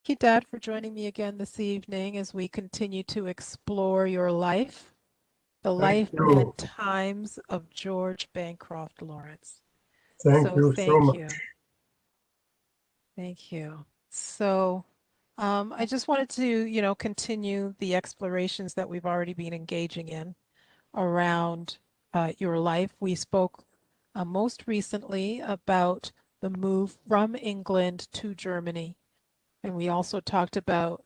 You, Dad, for joining me again this evening as we continue to explore your life, the Thank life you. and times of George Bancroft Lawrence. Thank So you so thank much. you. Thank you. So I just wanted to, continue the explorations that we've already been engaging in around your life. We spoke most recently about the move from England to Germany. And we also talked about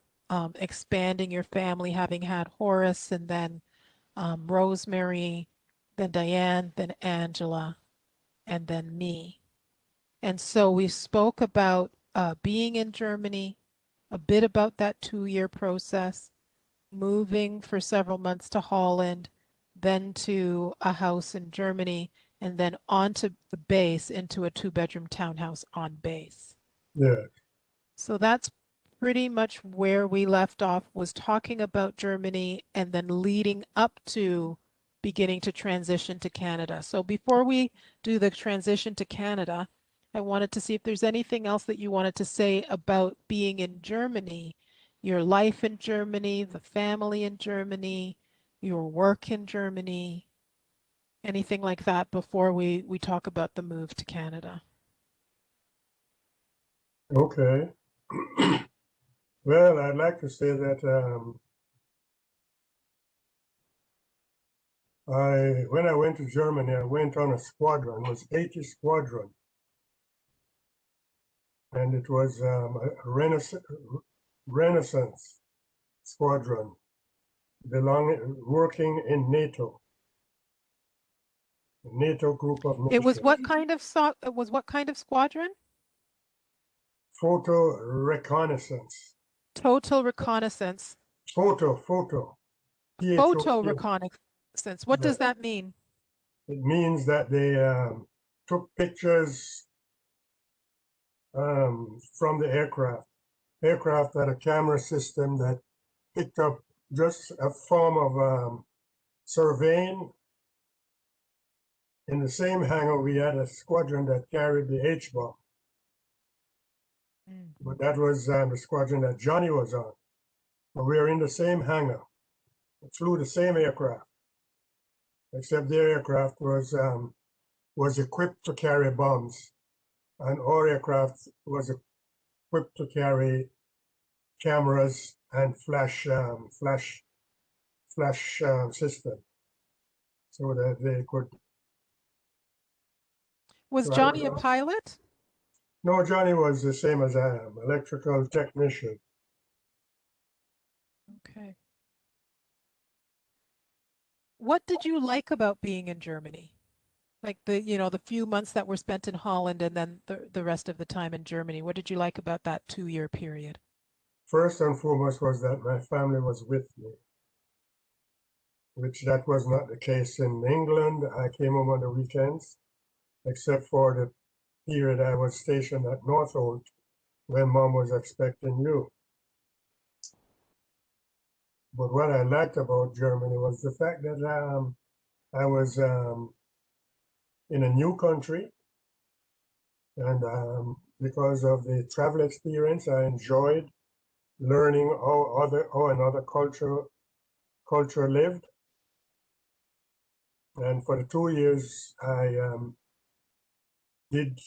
expanding your family, having had Horace and then Rosemary, then Diane, then Angela, and then me. And so we spoke about being in Germany, a bit about that 2-year process, moving for several months to Holland, then to a house in Germany, and then onto the base into a 2-bedroom townhouse on base. Yeah. So that's pretty much where we left off, was talking about Germany and then leading up to beginning to transition to Canada. So before we do the transition to Canada, I wanted to see if there's anything else that you wanted to say about being in Germany, your life in Germany, the family in Germany, your work in Germany, anything like that before we talk about the move to Canada. Okay. Well, I'd like to say that when I went to Germany, I went on a squadron. It was 80 Squadron, and it was a Renaissance squadron, working in NATO group of It was nations. what kind of it was what kind of squadron? Photo reconnaissance. Total reconnaissance. Photo. Photo PHOT. reconnaissance. What does that mean? It means that they took pictures from the aircraft. Aircraft had a camera system that picked up just a form of surveying. In the same hangar, we had a squadron that carried the H-bomb, Mm. but that was the squadron that Johnny was on. But we were in the same hangar. It flew the same aircraft, except their aircraft was equipped to carry bombs, and our aircraft was equipped to carry cameras and flash system, so that they could. Was So I Johnny a was, pilot? no, Johnny was the same as I am, electrical technician. Okay. What did you like about being in Germany? Like the few months that were spent in Holland and then the rest of the time in Germany. What did you like about that 2-year period? First and foremost was that my family was with me, which that was not the case in England. I came home on the weekends, except for the period I was stationed at Northolt when mom was expecting you. But what I liked about Germany was the fact that I was in a new country, and because of the travel experience, I enjoyed learning how another culture lived. And for the 2 years, I did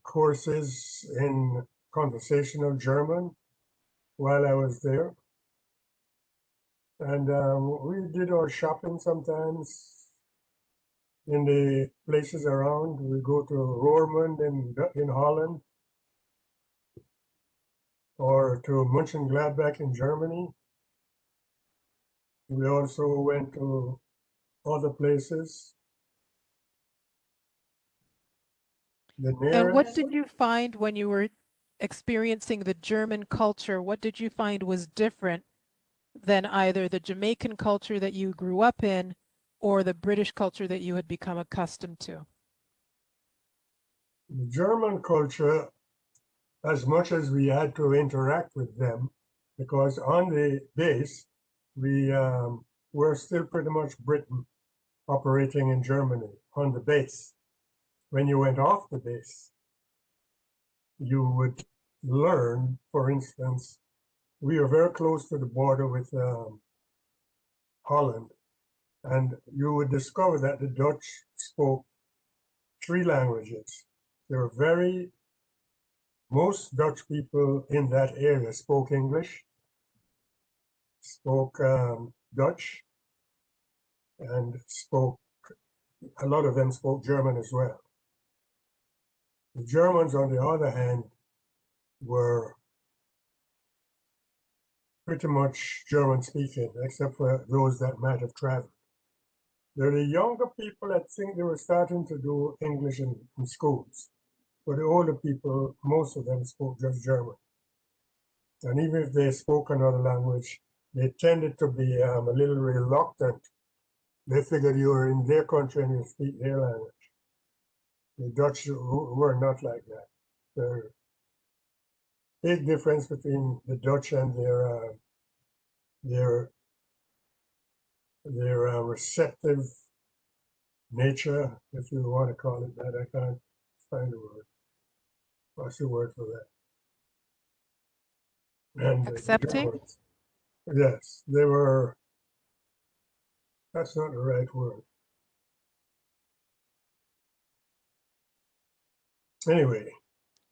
courses in conversational German while I was there. And we did our shopping sometimes in the places around. We go to Roermond in Holland or to Mönchengladbach in Germany. We also went to other places. The And what nearest, did you find when you were experiencing the German culture? What did you find was different than either the Jamaican culture that you grew up in or the British culture that you had become accustomed to? the German culture, as much as we had to interact with them, because on the base, we were still pretty much Britain operating in Germany on the base. When you went off the base, you would learn, for instance, we are very close to the border with Holland, and you would discover that the Dutch spoke three languages. There were most Dutch people in that area spoke English, spoke Dutch, and a lot of them spoke German as well. The Germans, on the other hand, were pretty much German speaking, except for those that might have traveled. They're the younger people that think they were starting to do English in schools. But the older people, most of them spoke just German. And even if they spoke another language, they tended to be a little reluctant. They figured you were in their country and you speak their language. The Dutch were not like that. There's a big difference between the Dutch and their receptive nature, if you want to call it that. I can't find a word. What's the word for that? And the Accepting? Germans, yes, they were. That's not the right word. Anyway,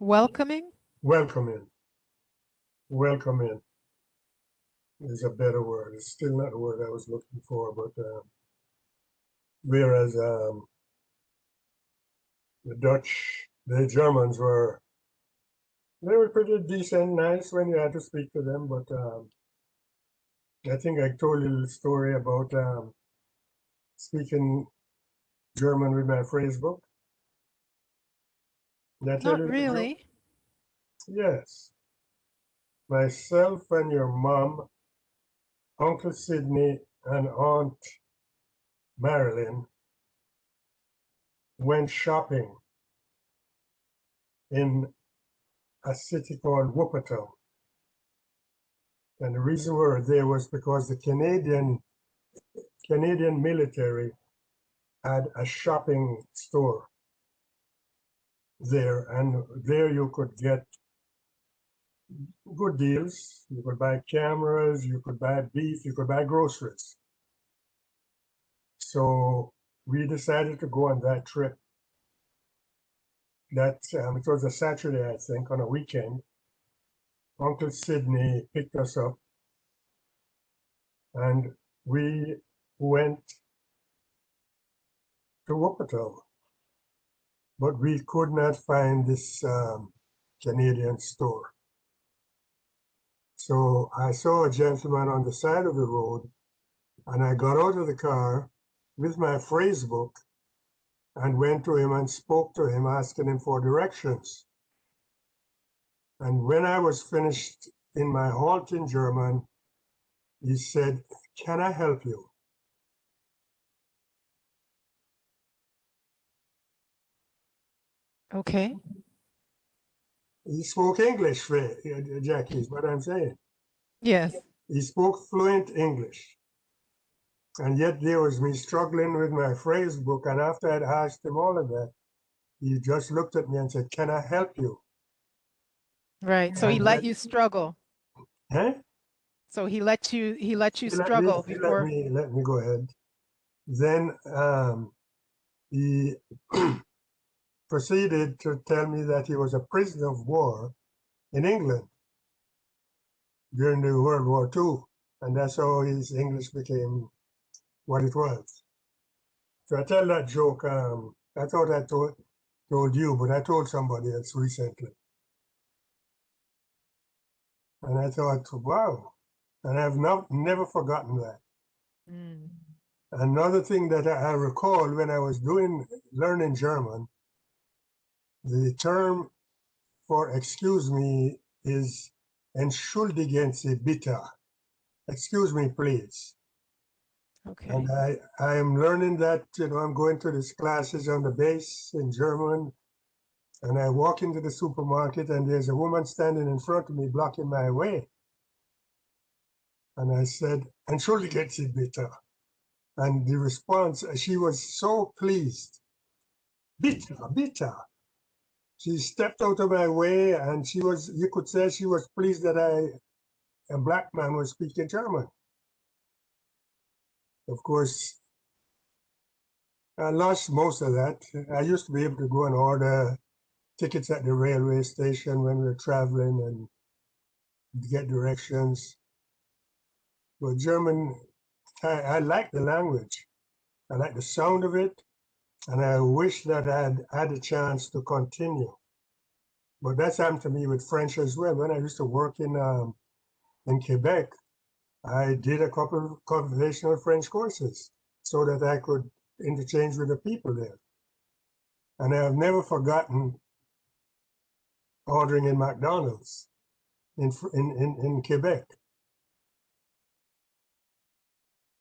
Welcoming? welcome in. Welcome in is a better word. It's still not the word I was looking for, but whereas the Germans they were pretty decent, nice when you had to speak to them. But I think I told you the story about speaking German with my phrase book. Did I tell Not you that joke? really. Yes. Myself and your mom, Uncle Sidney, and Aunt Marilyn went shopping in a city called Wuppertal. And the reason we were there was because the Canadian military had a shopping store there, and there you could get good deals. You could buy cameras, you could buy beef, you could buy groceries. So we decided to go on that trip. It was a Saturday, I think, on a weekend. Uncle Sidney picked us up, and we went to Wuppertal, but we could not find this Canadian store. So I saw a gentleman on the side of the road, and I got out of the car with my phrase book and went to him and spoke to him, asking him for directions. And when I was finished in my halting German, he said, "Can I help you?" Okay. He spoke English, Jackie, is what I'm saying. Yes. He spoke fluent English. And yet there was me struggling with my phrase book. And after I'd asked him all of that, he just looked at me and said, "Can I help you?" Right. So he And let that, you struggle. huh? So he let you struggle He let before. me go ahead. Then he proceeded to tell me that he was a prisoner of war in England during the World War II, and that's how his English became what it was. So I tell that joke. I thought I told you, but I told somebody else recently, and I thought, wow, and I've never forgotten that. Mm. Another thing that I recall when I was learning German, the term for "excuse me" is "entschuldigen Sie bitte." Excuse me, please. And Okay. I am learning that, I'm going to these classes on the base in German, and I walk into the supermarket and there's a woman standing in front of me blocking my way. And I said, "Entschuldigen Sie bitte." And the response, she was so pleased. "Bitte, bitte." She stepped out of my way, and you could say she was pleased that a black man, was speaking German. Of course, I lost most of that. I used to be able to go and order tickets at the railway station when we were traveling and get directions. But German, I like the language. I like the sound of it, and I wish that I'd had a chance to continue. But that's happened to me with French as well. When I used to work in Quebec, I did a couple of conversational French courses so that I could interchange with the people there. And I have never forgotten ordering in McDonald's in Quebec.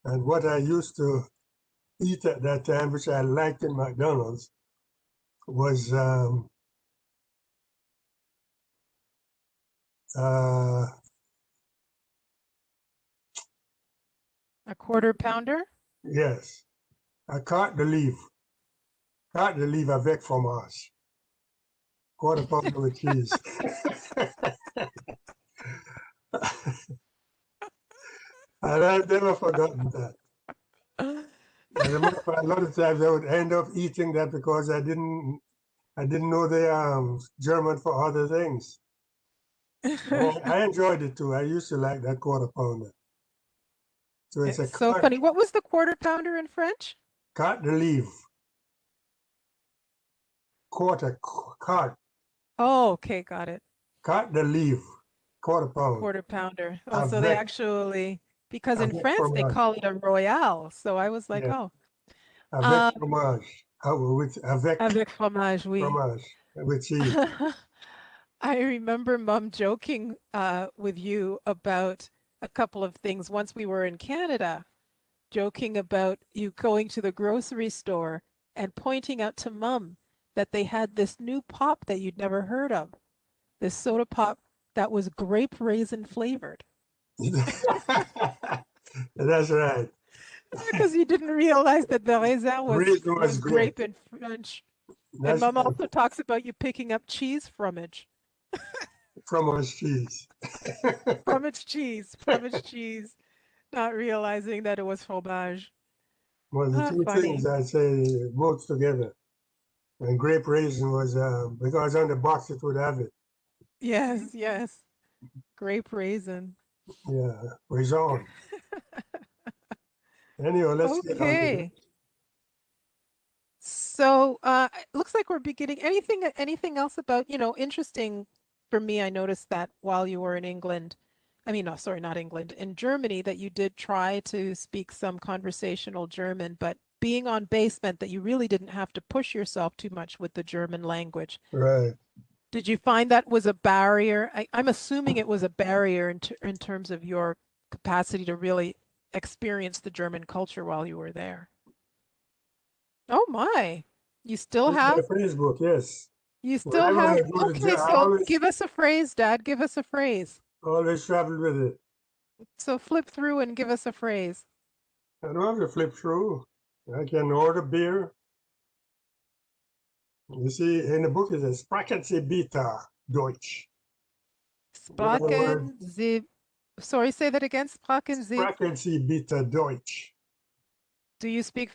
And what I used to eat at that time, which I liked in McDonald's, was uh, A quarter pounder? yes, a carte de livre avec fromage, quarter pounder with cheese. And I've never forgotten that. As a matter of fact, a lot of times I would end up eating that because I didn't know the German for other things. I enjoyed it too. I used to like that quarter pounder. So it's a It's so funny. What was the quarter pounder in French? carte de livre, carte, Oh, okay, got it. carte de livre, quarter pound, Quarter pounder. Oh, so they avec, actually, because in avec France they fromage. call it a royale. So I was like, Yeah, oh, avec um, fromage, avec avec fromage, oui. fromage, with cheese. I remember Mom joking with you about a couple of things once we were in Canada, joking about you going to the grocery store and pointing out to Mom that they had this new pop that you'd never heard of, this soda pop that was grape raisin flavored. That's right. Because you didn't realize that the raisin Raisin was was great. grape in French. And That's Mom right. also talks about you picking up cheese fromage. Fromage cheese. Fromage cheese, not realizing that it was fromage. Well, the Ah, two things funny. I'd say both together. And grape raisin was because on the box it would have it. Yes, yes. Grape raisin. Yeah, raisin. Anyway, let's get on to that. Okay. So, it looks like we're beginning. Anything else about, interesting for me, I noticed that while you were in England, I mean, no, sorry, not England, in Germany, that you did try to speak some conversational German, but being on base meant that you really didn't have to push yourself too much with the German language. Right. Did you find that was a barrier? I'm assuming it was a barrier in terms of your capacity to really experience the German culture while you were there. Oh my. You still It's my have Facebook, yes. you still Whenever I have go to okay, I so give us a phrase, Dad. Give us a phrase. always travel with it. So flip through and give us a phrase. I don't have to flip through. I can order beer. You see, in the book it says Sprechen Sie bitte Deutsch. In other words, Sprachen Sie, sorry, say that again. Sprachen Sie, Sprechen Sie bitte Deutsch. do you speak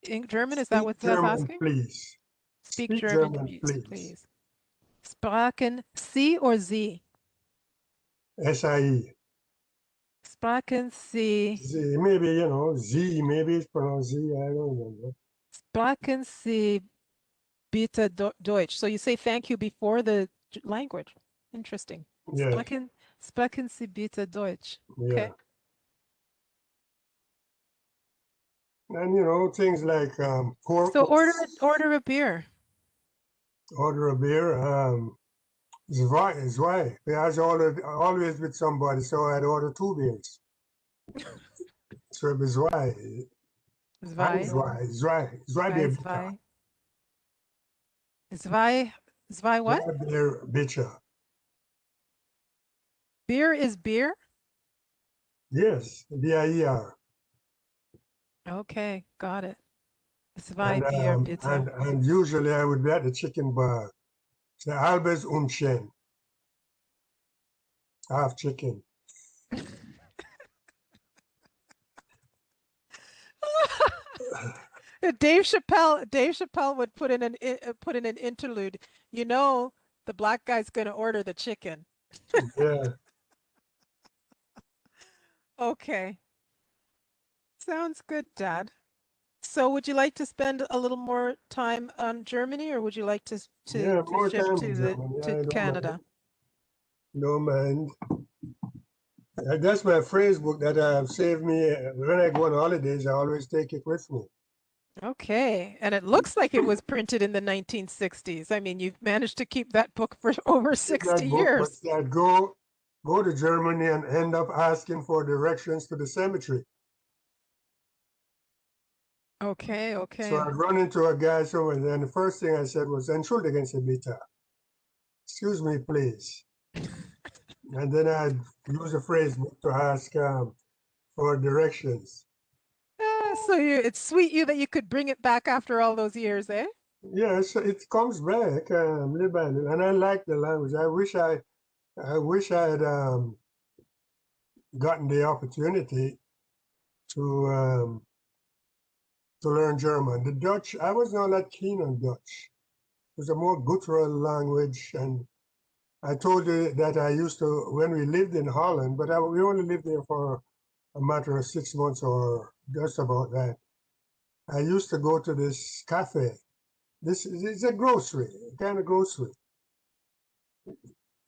in German? Is that Speak what that's German, asking? please. Speak Speak German, German, please. please. Sprachen Sie or Sie? SIE. Sprachen Sie, Maybe, Z, maybe it's pronounced Z, I don't remember. Sprachen Sie bitte Deutsch. So you say thank you before the language. Interesting. Yes, Sprechen Sie bitte Deutsch. yeah. Okay. And, things like So order a beer. order a beer. Zwei. I was always with somebody, so I'd order two beers. So it was zwei. Ein Zwei. zwei Bier bitte. Zwei. Zwei. Zwei what? Zwei Bier bitte. Beer is beer? Yes, B-I-E-R. Okay, got it. Zwei And Bier, um, bitte. and and usually I would be at the chicken bar The halbes Unchen, half chicken. Dave Chappelle would put in an interlude. You know, the black guy's going to order the chicken. Yeah, Okay. Sounds good, Dad. So would you like to spend a little more time on Germany, or would you like to yeah, more shift time in Germany. to I don't mind. Canada? Don't mind. That's my phrase book that saved me. When I go on holidays, I always take it with me. Okay. And it looks like it was printed in the 1960s. I mean, you've managed to keep that book for over Keep 60 that book, but years. I'd go to Germany and end up asking for directions to the cemetery. Okay, So okay. I'd run into a guy somewhere, and then the first thing I said was, Entschuldigen Sie bitte. Excuse me, please. And then I'd use a phrase book to ask for directions. So it's sweet you that you could bring it back after all those years, eh? Yes, it comes back, little by little, and I like the language. I wish I had gotten the opportunity to um, to learn German. The Dutch, I was not that keen on Dutch. It was a more guttural language, and I told you that I used to when we lived in Holland, but we only lived there for a matter of 6 months or just about that. I used to go to this cafe. This is a grocery, a kind of grocery,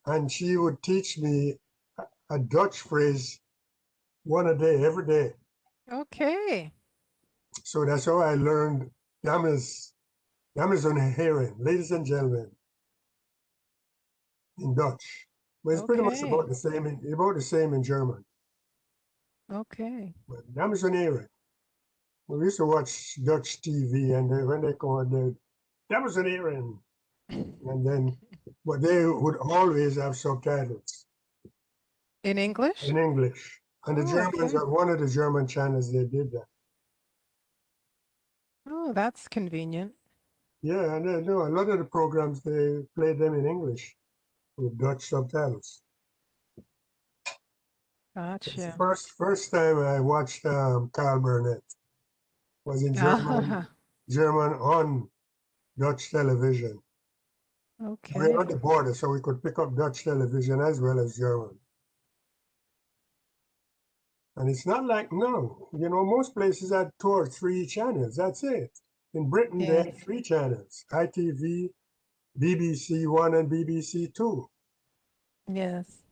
and she would teach me a Dutch phrase one a day, every day. Okay. So that's how I learned dames, dames and heren, ladies and gentlemen, in Dutch. But it's pretty much Okay. about the same in German. Okay. But dames and heren. We used to watch Dutch TV, and when they come on, dames and heren, and then, but they would always have subtitles In English? in English. And the Oh, Germans, okay. on one of the German channels, they did that. Oh, that's convenient. Yeah, and no, a lot of the programs they played them in English with Dutch subtitles. It's the Gotcha. first time I watched Carl Burnett was in Ah, German on Dutch television. We're okay. on the border, so we could pick up Dutch television as well as German. And it's not like no, most places had two or three channels. That's it. In Britain, they Yes. had three channels: ITV, BBC One, and BBC Two. Yes.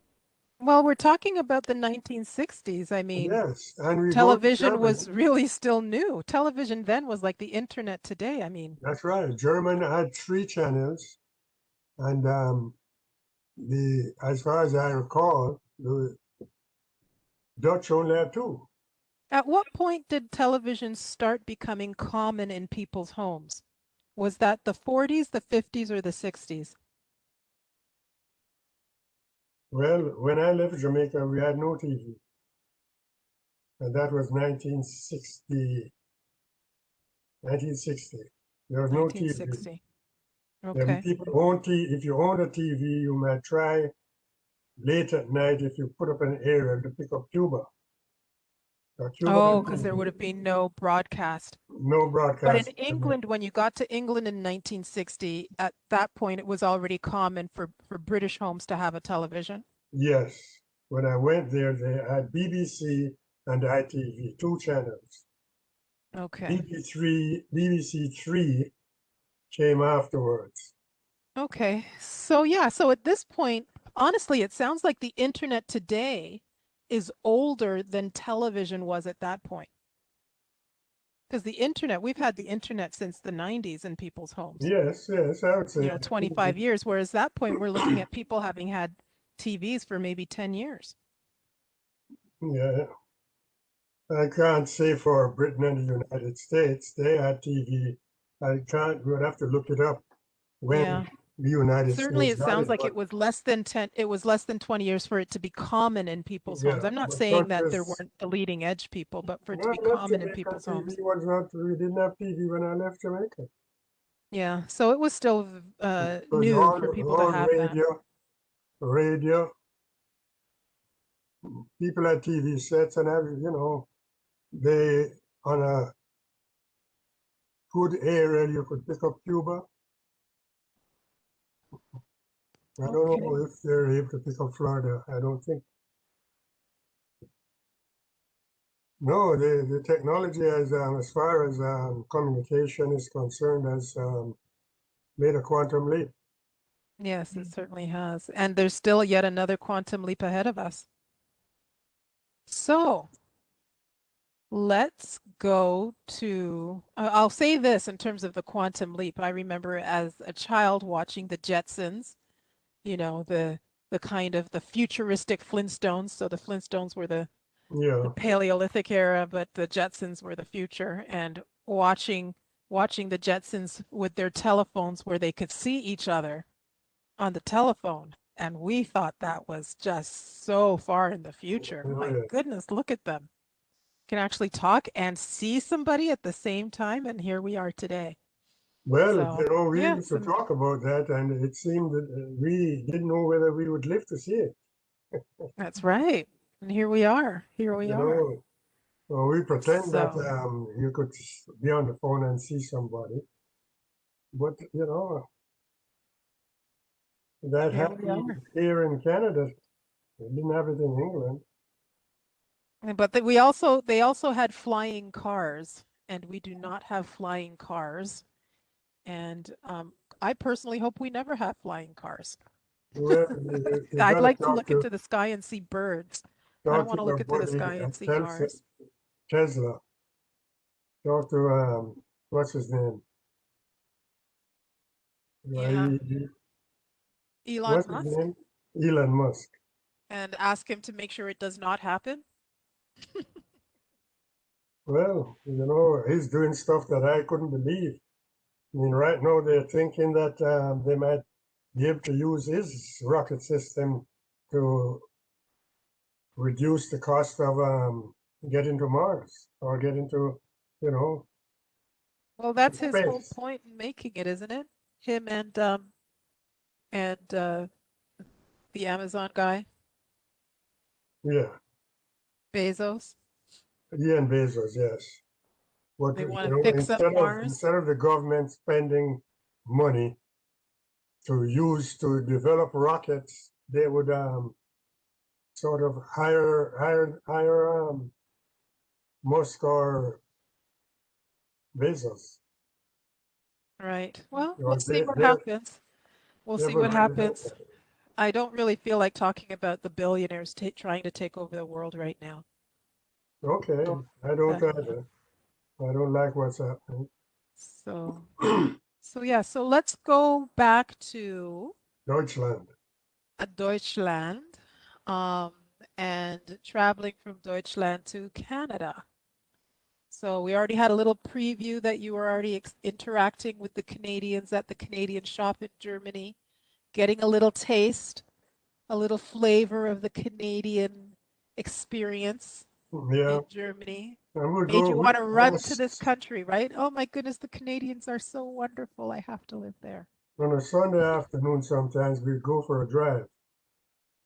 Well, we're talking about the 1960s. I mean, Yes, and we go to television Germany. was really still new. Television then was like the internet today. I mean, That's right. German had three channels, and the as far as I recall, the Dutch only had two. at what point did television start becoming common in people's homes? Was that the 40s, the 50s, or the 60s? Well, when I left Jamaica, we had no TV, and that was 1960. 1960. There was no TV. 1960. Then Okay. people own TV. If you own a TV, you might try late at night if you put up an area to pick up Cuba. Cuba Oh, had because there would have been no broadcast. no But in broadcast. England, when you got to England in 1960, at that point, it was already common for British homes to have a television. Yes, when I went there, they had BBC and ITV, two channels. Okay. BBC Three came afterwards. Okay. So yeah, so at this point, honestly, it sounds like the internet today is older than television was at that point. Because the internet, we've had the internet since the 90s in people's homes, Yes, yes, I would say. 25 years, whereas that point we're looking at people having had TVs for maybe 10 years. Yeah, I can't say for Britain and the United States. They had TV. I can't, we'd have to look it up when Yeah. the United Certainly States it got sounds it. like But it was less than 20 years for it to be common in people's homes. yeah, I'm not but saying that there countries, weren't the leading edge people, but for it to when be I left common in Jamaica, people's TV homes. was not, we didn't have TV when I left Jamaica. Yeah, so it was still Because new for people to all have that. radio, people had TV sets and they on a good area you could pick up Cuba. I don't know Okay. if they're able to pick up Florida. I don't think. No, the technology as far as communication is concerned has made a quantum leap. Yes, it certainly has. And there's still yet another quantum leap ahead of us. So let's go to, I'll say this in terms of the quantum leap. I remember as a child watching the Jetsons, you know, the kind of the futuristic Flintstones. So the Flintstones were the Yeah, Paleolithic era, but the Jetsons were the future. And watching the Jetsons with their telephones where they could see each other on the telephone. And we thought that was just so far in the future. oh, My yeah. goodness, look at them. Can actually talk and see somebody at the same time. And here we are today. Well, So, we yeah, used to talk about that, and it seemed that we didn't know whether we would live to see it. that's right. And here we are. Here we You are. know, well, we pretend that So, you could be on the phone and see somebody, but that here we happened are. here in Canada. They didn't have it in England. But they also had flying cars, and we do not have flying cars. And I personally hope we never have flying cars. Well, you I'd got to like to look into the sky and see birds. I don't talk want to to your look into the buddy sky and at see cars. Tesla. Talk to what's his name? Yeah, He, Elon what's his Musk, name? Elon Musk. and ask him to make sure it does not happen. Well, he's doing stuff that I couldn't believe. I mean, right now they're thinking that they might be able to use his rocket system to reduce the cost of getting to Mars or getting to, you know, Well, that's his whole space. point in making it, isn't it? Him and the Amazon guy, Yeah, Bezos. Ian Bezos, yes. But They want to fix up Mars. instead of the government spending money to use to develop rockets, they would sort of hire Musk or Bezos. Right. Well, You we'll know, see what they're happens. We'll see never what going to do happens. that. I don't really feel like talking about the billionaires ta trying to take over the world right now. Okay, I don't Yeah. either. I don't like what's happening. So, so yeah, so let's go back to Deutschland. Deutschland, um, and traveling from Deutschland to Canada. So we already had a little preview that you were already interacting with the Canadians at the Canadian shop in Germany, getting a little taste, a little flavor of the Canadian experience Yeah, in Germany. and we Made go. you want to On run to this country, right? Oh my goodness, the Canadians are so wonderful. I have to live there. on a Sunday afternoon, sometimes we go for a drive.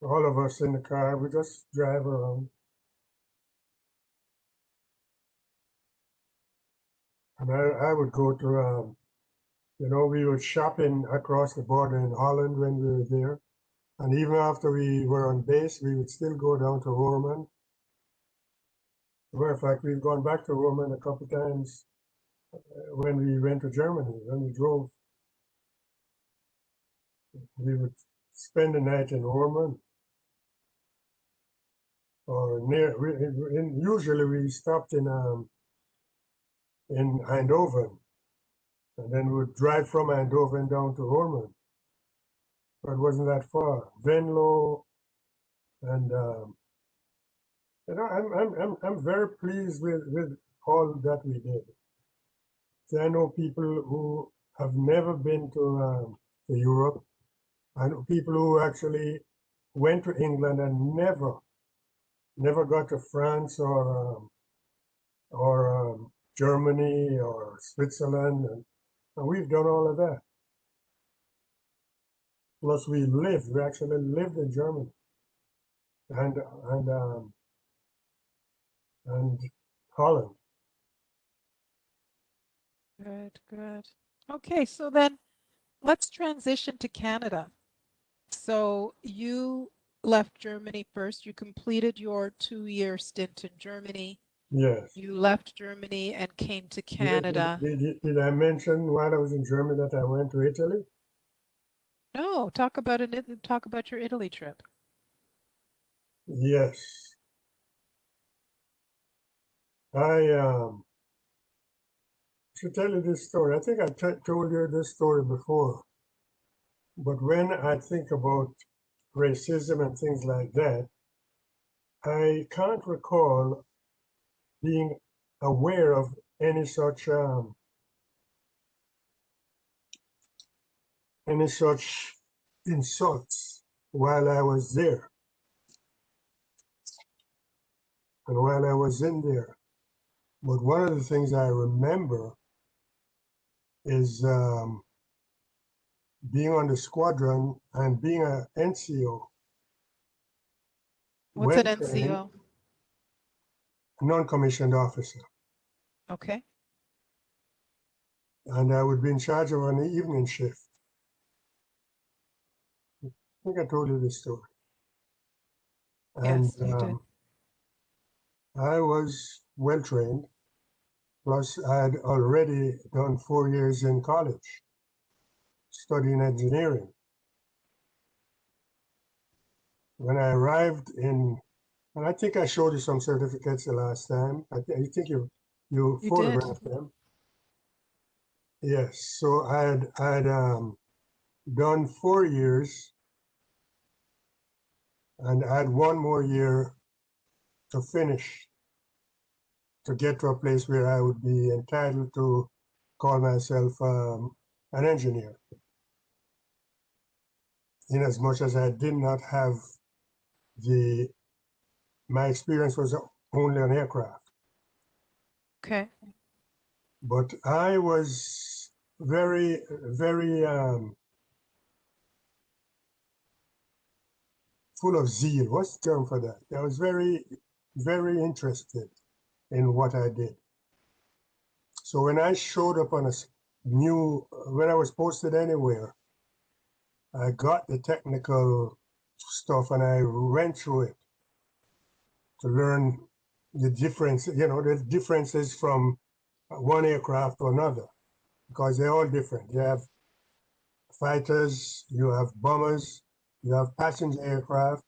All of us in the car, we just drive around. And I would go to, we would shopping across the border in Holland when we were there. And even after we were on base, we would still go down to Roman. As a matter of fact, we've gone back to Roman a couple times when we went to Germany. When we drove, we would spend the night in Roman or near. Usually we stopped in Eindhoven, and then we would drive from Eindhoven down to Roman. But it wasn't that far. Venlo, and I'm very pleased with all that we did. So I know people who have never been to Europe. I know people who actually went to England and never got to France or Germany or Switzerland. And And we've done all of that. Plus, we actually lived in Germany and and um, and Holland. Good, good. Okay, so then let's transition to Canada. So you left Germany first. You completed your 2-year stint in Germany. Yes. You left Germany and came to Did, Canada. did I mention while I was in Germany that I went to Italy? No, talk about your Italy trip. Yes. I should tell you this story. I think I told you this story before. But when I think about racism and things like that, I can't recall being aware of any such insults while I was there and while I was in there. But one of the things I remember is being on the squadron and being an NCO, What's an well trained, NCO? non-commissioned officer. Okay. And I would be in charge of an evening shift. I think I told you this story. And Yes, you did. I was well trained. Plus, I had already done 4 years in college studying engineering. When I arrived in, and I think I showed you some certificates the last time. I think you You did. photographed them. Yes. So I had done 4 years, and I had one more year to finish to get to a place where I would be entitled to call myself an engineer, in as much as I did not have the my experience was only on aircraft. Okay. But I was very, very full of zeal. What's the term for that? I was very, very interested in what I did. So when I showed up on a when I was posted anywhere, I got the technical stuff and I went through it to learn the differences from one aircraft to another, because they're all different. You have fighters, you have bombers, you have passenger aircraft.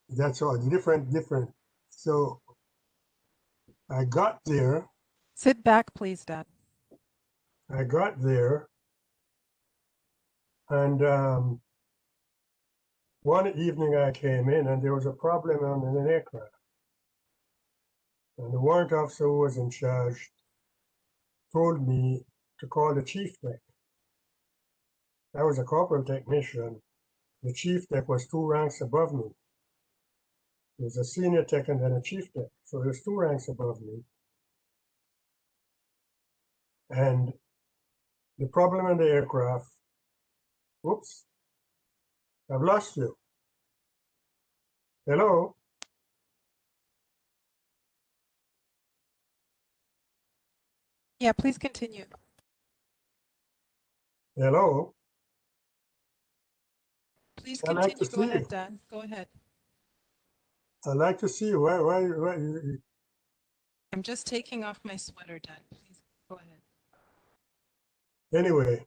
That's all different. So I got there. Sit back, please, Dad. I got there, and one evening I came in, and there was a problem on an aircraft. And the warrant officer who was in charge told me to call the chief tech. I was a corporal technician. The chief tech was 2 ranks above me. There's a senior tech and then a chief tech. So there's 2 ranks above me. And the problem in the aircraft, whoops, I've lost you. Hello? Yeah, please continue. Hello? Please I'd like to continue. Go see ahead, you. Dad. Go ahead. I'd like to see you. Why I'm just taking off my sweater, Dad. Please go ahead. anyway,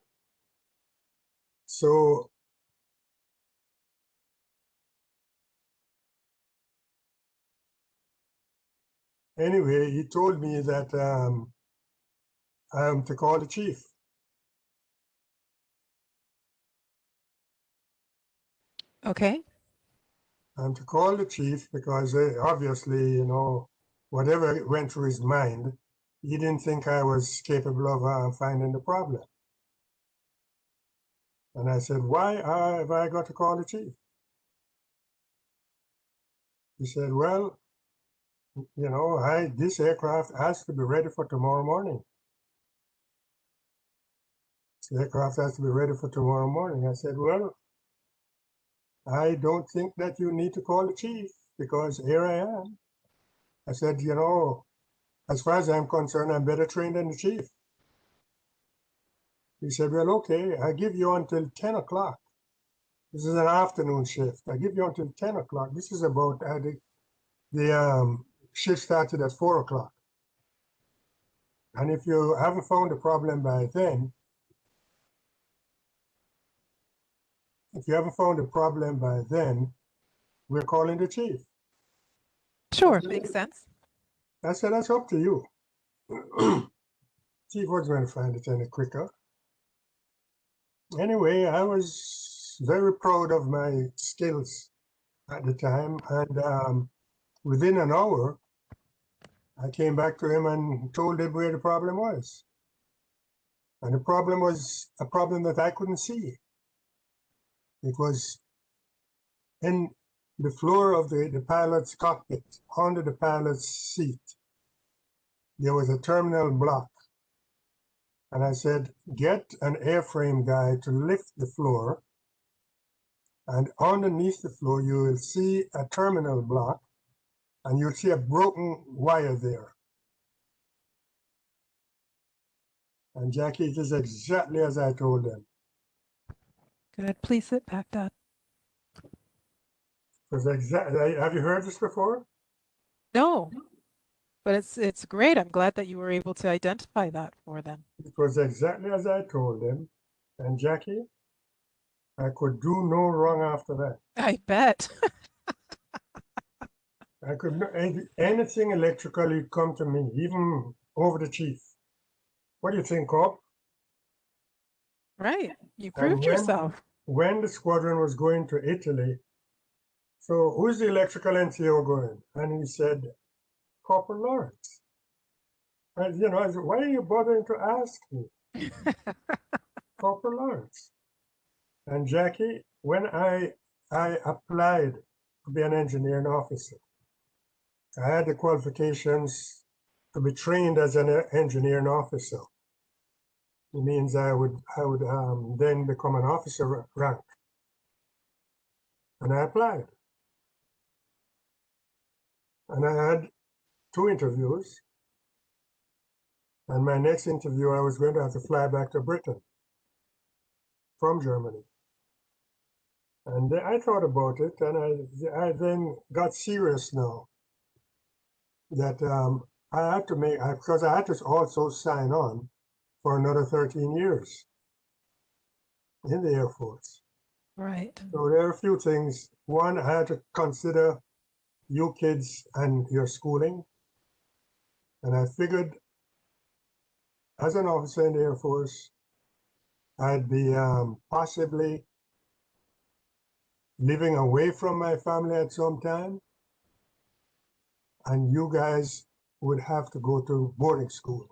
so anyway, he told me that I'm to call the chief. Okay. I'm to call the chief because obviously, whatever went through his mind, he didn't think I was capable of finding the problem. And I said, why have I got to call the chief? He said, well, this aircraft has to be ready for tomorrow morning. The aircraft has to be ready for tomorrow morning. I said, well, I don't think that you need to call the chief because here I am. I said, you know, as far as I'm concerned, I'm better trained than the chief. He said, well, okay, I give you until 10 o'clock. This is an afternoon shift. I give you until 10 o'clock. This is about, the shift started at 4 o'clock. And if you haven't found a problem by then, we're calling the chief. Sure, makes sense. I said, that's up to you. Chief wasn't going to find it any quicker. Anyway, I was very proud of my skills at the time. And within an hour, I came back to him and told him where the problem was. And the problem was a problem that I couldn't see. It was in the floor of the pilot's cockpit, under the pilot's seat. There was a terminal block. And I said, get an airframe guy to lift the floor. And underneath the floor, you will see a terminal block, and you'll see a broken wire there. And Jackie, it is exactly as I told them. Good. Please sit back, Dad. It was exactly. Have you heard this before? No, but it's great. I'm glad that you were able to identify that for them. It was exactly as I told them. And Jackie, I could do no wrong after that. I bet. I could not, anything electrically come to me, even over the chief. What do you think, Cobb? Right. You And proved yourself. when the squadron was going to Italy, so who's the electrical NCO going? And he said, Corporal Lawrence. And I said, why are you bothering to ask me? Corporal Lawrence. And Jackie, when I applied to be an engineering officer, I had the qualifications to be trained as an engineering officer. It means I would then become an officer rank. And I applied. And I had 2 interviews. And my next interview, I was going to have to fly back to Britain from Germany. And I thought about it, and I then got serious now that I had to make, because I had to also sign on for another 13 years in the Air Force. Right. So there are a few things. One, I had to consider you kids and your schooling. And I figured as an officer in the Air Force, I'd be possibly living away from my family at some time. And you guys would have to go to boarding school,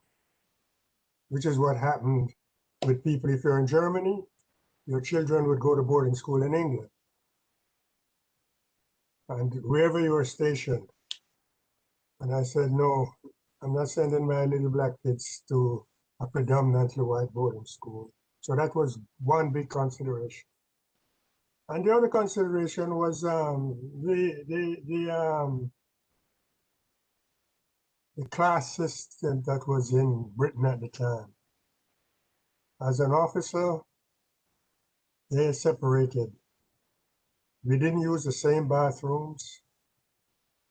which is what happened with people. If you're in Germany, your children would go to boarding school in England. And wherever you were stationed. And I said, no, I'm not sending my little black kids to a predominantly white boarding school. So that was one big consideration. And the other consideration was the class system that was in Britain at the time. As an officer, they separated. We didn't use the same bathrooms.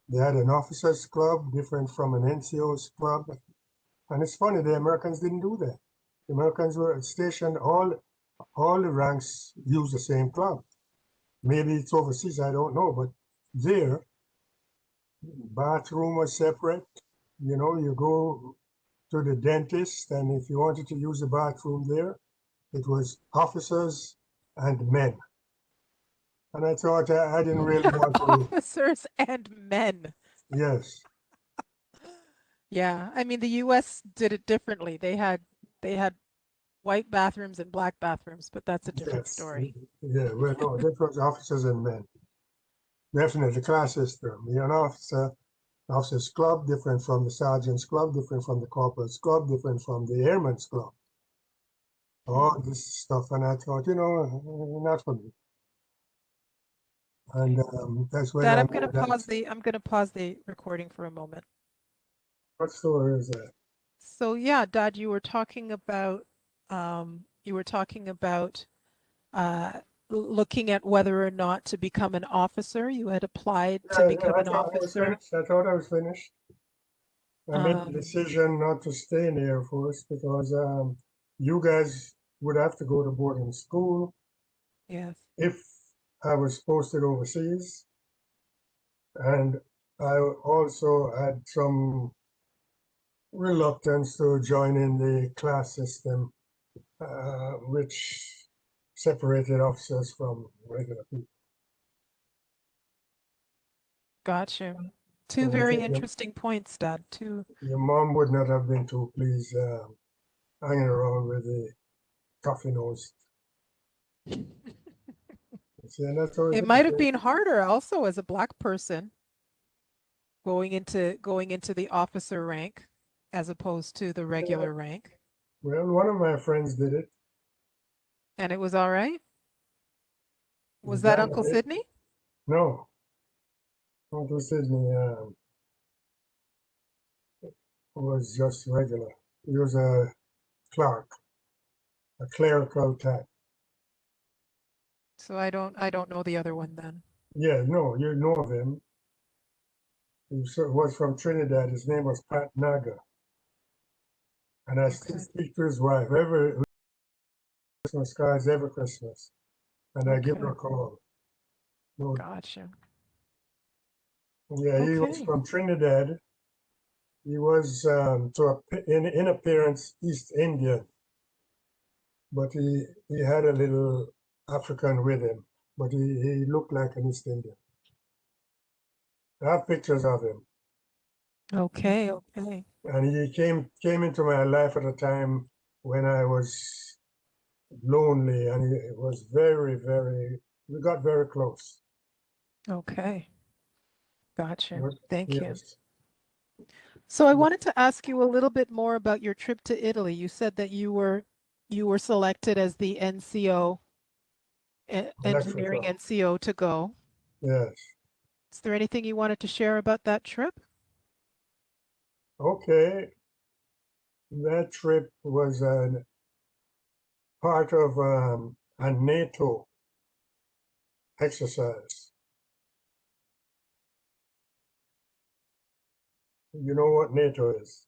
They had an officers club different from an NCO's club. And it's funny, the Americans didn't do that. The Americans were stationed, all the ranks use the same club. Maybe it's overseas, I don't know, but there, bathroom was separate. You go to the dentist, and if you wanted to use the bathroom there, it was officers and men. And I thought I didn't really want to. Officers and men. Yes. Yeah. I mean, the US did it differently. They had white bathrooms and black bathrooms, but that's a different Yes. story. Yeah. Well, no, that was officers and men. Definitely, class system. You're an officer's club, different from the sergeant's club, different from the corporal's club, different from the airman's club. all this stuff, and I thought, not for me. And that's when Dad, I knew that. I'm gonna pause the recording for a moment. What story is that? So yeah, Dad, you were talking about uh, looking at whether or not to become an officer. You had applied to Yeah, yeah, become I an thought I was officer. finished. I thought I was finished. I made the Um, decision not to stay in the Air Force because you guys would have to go to boarding school yes, if I was posted overseas. And I also had some reluctance to join in the class system, which separated officers from regular people. got you. Two So I very think interesting points, Dad. Two. your mom would not have been too pleased hanging around with the coffee nose. See, and that's always It the might have case. been harder also as a black person going into the officer rank as opposed to the Yeah. regular rank. Well, one of my friends did it. And it was all right. His Was that dad Uncle did it. Sydney? No, Uncle Sydney was just regular. He was a clerk, a clerical type. So I don't know the other one then. Yeah, no, you know of him. Was from Trinidad. His name was Pat Naga. And I still Okay. speak to his wife every Christmas cards, every Christmas. And I give her Okay. a call. No, Gotcha. yeah, he was Okay. from Trinidad. He was, in appearance, East Indian, but he had a little African with him, but he looked like an East Indian. I have pictures of him. Okay. Okay. And he came into my life at a time when I was lonely, and he was we got very close. Okay. Gotcha. But Thank you. yes, So I wanted to ask you a little bit more about your trip to Italy. You said that you were selected as the NCO, engineering electrical. NCO to go. Yes. Is there anything you wanted to share about that trip? Okay. That trip was a part of a NATO exercise. You know what NATO is?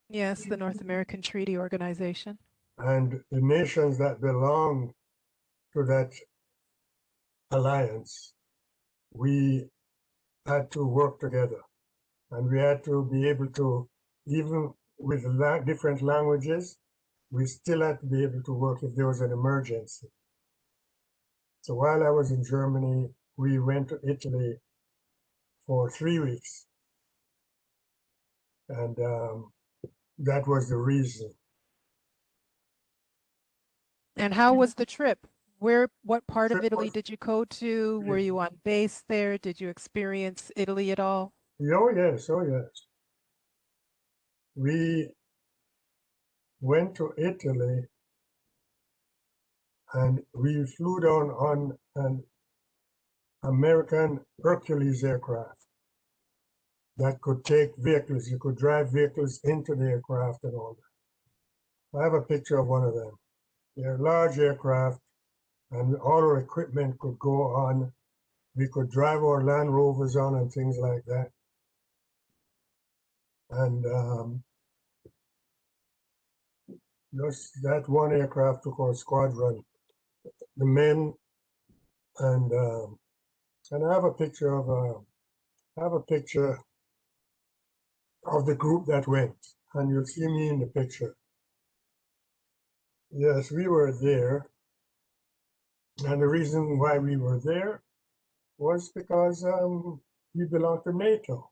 Yes, the North American Treaty Organization. And the nations that belong to that alliance, we had to work together. And we had to be able to, even with different languages, we still had to be able to work if there was an emergency. So while I was in Germany, we went to Italy for 3 weeks, and that was the reason. And how was the trip? What part of Trip Italy was, did you go to? Were you on base there? Did you experience Italy at all? oh yes, oh yes. We went to Italy and we flew down on an American Hercules aircraft that could take vehicles. You could drive vehicles into the aircraft and all that. I have a picture of one of them. They're large aircraft, and all our equipment could go on. We could drive our Land Rovers on and things like that. And just that one aircraft took our squadron, the men, and and I have a picture of the group that went, and you'll see me in the picture. Yes, we were there, and the reason why we were there was because we belong to NATO.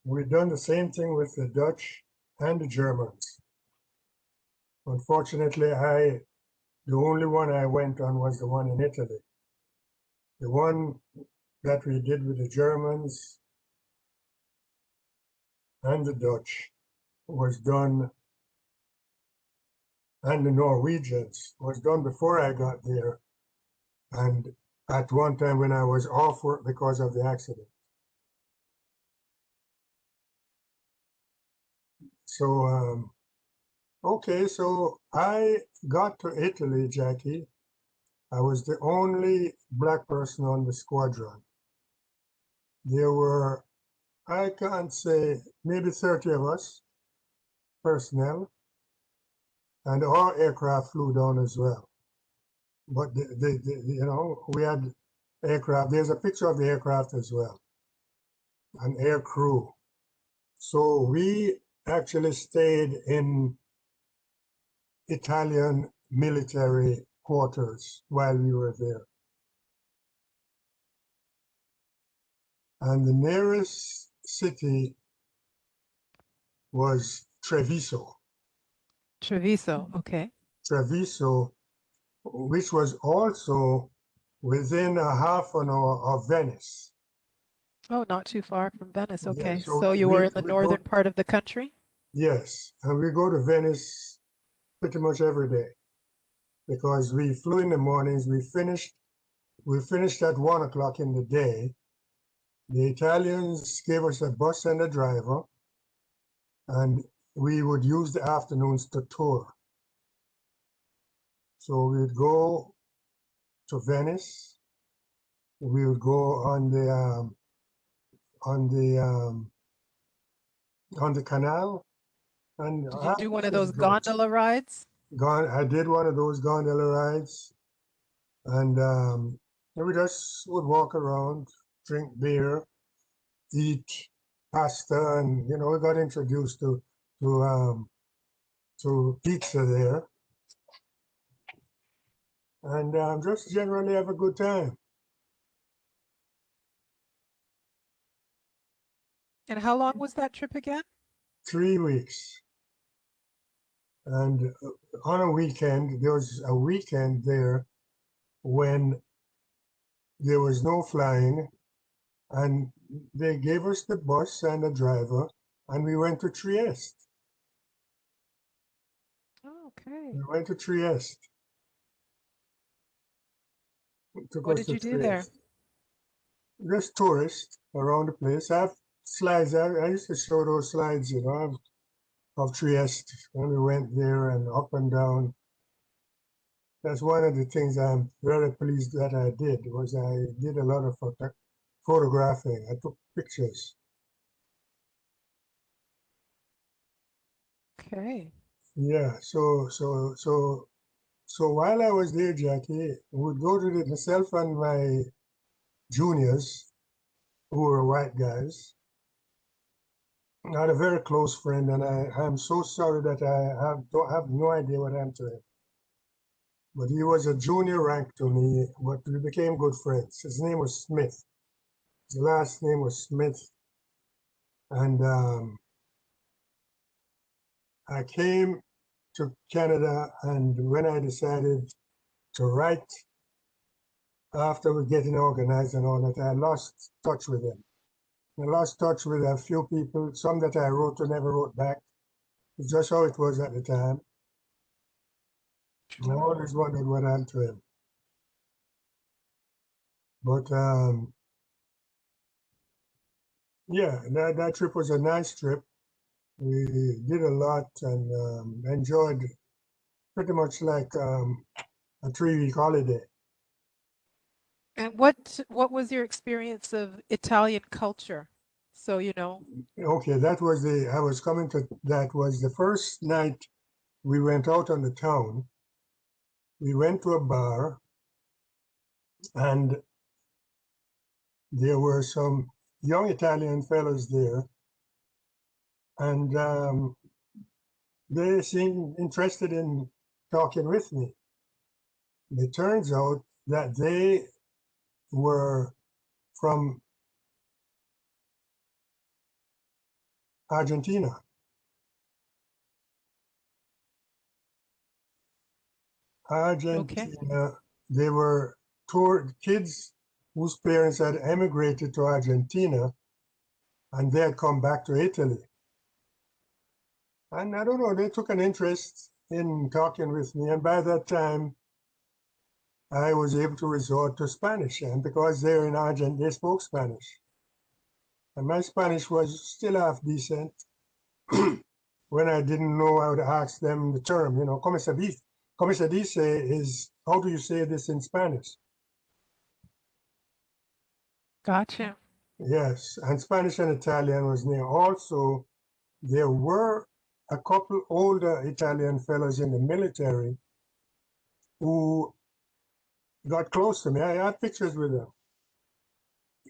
We've done the same thing with the Dutch and the Germans. Unfortunately, the only one I went on was the one in Italy. The one that we did with the Germans and the Dutch was done and the Norwegians was done before I got there. And at one time when I was off work because of the accident. So, okay, so I got to Italy, Jackie. I was the only black person on the squadron. There were, I can't say, maybe 30 of us personnel, and our aircraft flew down as well. But we had aircraft. There's a picture of the aircraft as well, an air crew. So we actually stayed in Italian military quarters while we were there. And the nearest city was Treviso. Treviso, okay. Treviso, which was also within a half an hour of Venice. Oh, not too far from Venice, Yeah, okay. so So you were we, in the we go, northern part of the country? yes, and we go to Venice pretty much every day because we flew in the mornings. We finished at 1 o'clock in the day. The Italians gave us a bus and a driver, and we would use the afternoons to tour. So we'd go to Venice. We would go on the canal, and Did you do one of it was those great. gondola rides? I did one of those gondola rides, and we just would walk around, drink beer, eat pasta, and we got introduced to pizza there, and just generally have a good time. And how long was that trip again? 3 weeks. And on a weekend, there was a weekend there when there was no flying, and they gave us the bus and a driver, and we went to Trieste. Oh, okay. We went to Trieste. It took What us did to you do there? Trieste. Just tourists around the place. I have slides. I used to show those slides, of Trieste when we went there and up and down. That's one of the things I'm very pleased that I did was I did a lot of photographing. I took pictures. Okay. Yeah. So while I was there, Jackie, we would go to myself and my juniors, who were white guys. I had a very close friend, and I'm so sorry that don't have no idea what happened to him. But he was a junior rank to me, but we became good friends. His name was Smith. His last name was Smith. And I came to Canada, and when I decided to write after we getting organized and all that, I lost touch with him. I lost touch with a few people, some that I wrote to never wrote back. It's just how it was at the time. I Sure. always wondered what happened to him. But yeah, that trip was a nice trip. We did a lot and enjoyed pretty much like a 3 week holiday. And what was your experience of Italian culture? So, Okay, I was coming to, that was the first night we went out on the town. We went to a bar, and there were some young Italian fellows there, and they seemed interested in talking with me. It turns out that they were from Argentina. okay. Argentina, they were tour kids whose parents had emigrated to Argentina, and they had come back to Italy. And I don't know, they took an interest in talking with me. And by that time, I was able to resort to Spanish. And because they're in Argentina, they spoke Spanish. And my Spanish was still half decent when I didn't know how to ask them the term, Como se dice is, how do you say this in Spanish? Gotcha. Yes, and Spanish and Italian was near. Also, there were a couple older Italian fellows in the military who got close to me. I had pictures with them,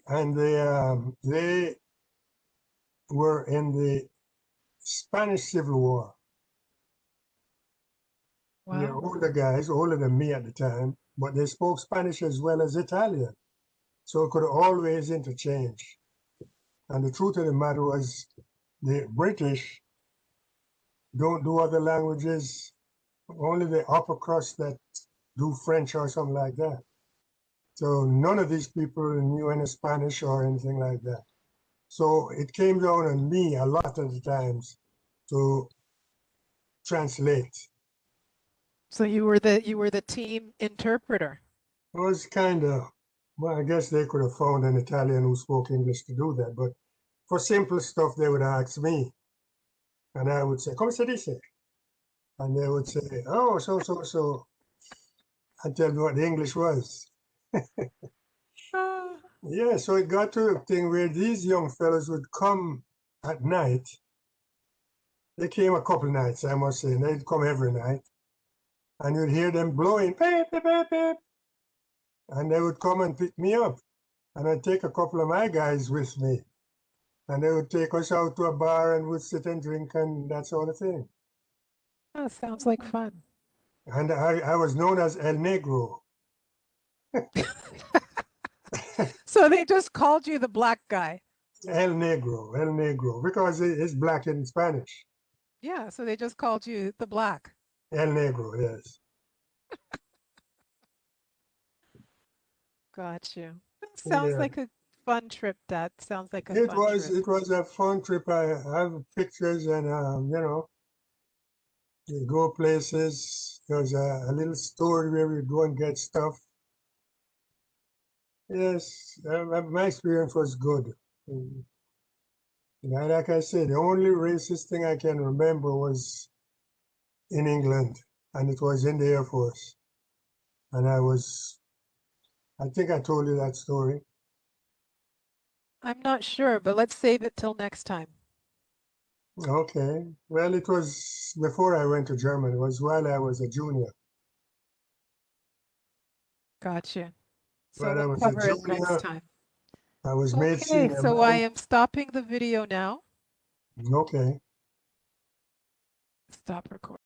and they were in the Spanish Civil War. They're Wow. older guys, older than me at the time, but they spoke Spanish as well as Italian, so it could always interchange. And the truth of the matter was, the British don't do other languages, only the upper crust that do French or something like that. So none of these people knew any Spanish or anything like that. So it came down on me a lot of the times to translate. So you were the team interpreter. It was kind of, well, I guess they could have found an Italian who spoke English to do that, but for simple stuff, they would ask me, and I would say, "Come se dice?" And they would say, "Oh, so," and tell me what the English was. Ah, Yeah, so it got to a thing where these young fellows would come at night. They came a couple nights, I must say, and they'd come every night. And you'd hear them blowing, beep, beep, beep, beep. And they would come and pick me up. And I'd take a couple of my guys with me. And they would take us out to a bar and we'd sit and drink and that sort of thing. that sounds like fun. And I was known as El Negro. So they just called you the black guy. El Negro, because it's black in Spanish. Yeah, so they just called you the black. El Negro, yes. Got you. That sounds Yeah. like a fun trip, Dad. Sounds like a It fun was trip. it was a fun trip. I have pictures and you go places. There's a little store where we go and get stuff. Yes, my experience was good. Mm. Like I said, the only racist thing I can remember was in England, and it was in the Air Force. And I think I told you that story. I'm not sure, but let's save it till next time. Okay. Well, it was before I went to Germany. It was while I was a junior. Gotcha. So While I we'll was a cover it next junior, time. I was made Okay, senior so I man. am stopping the video now. Okay. Stop recording.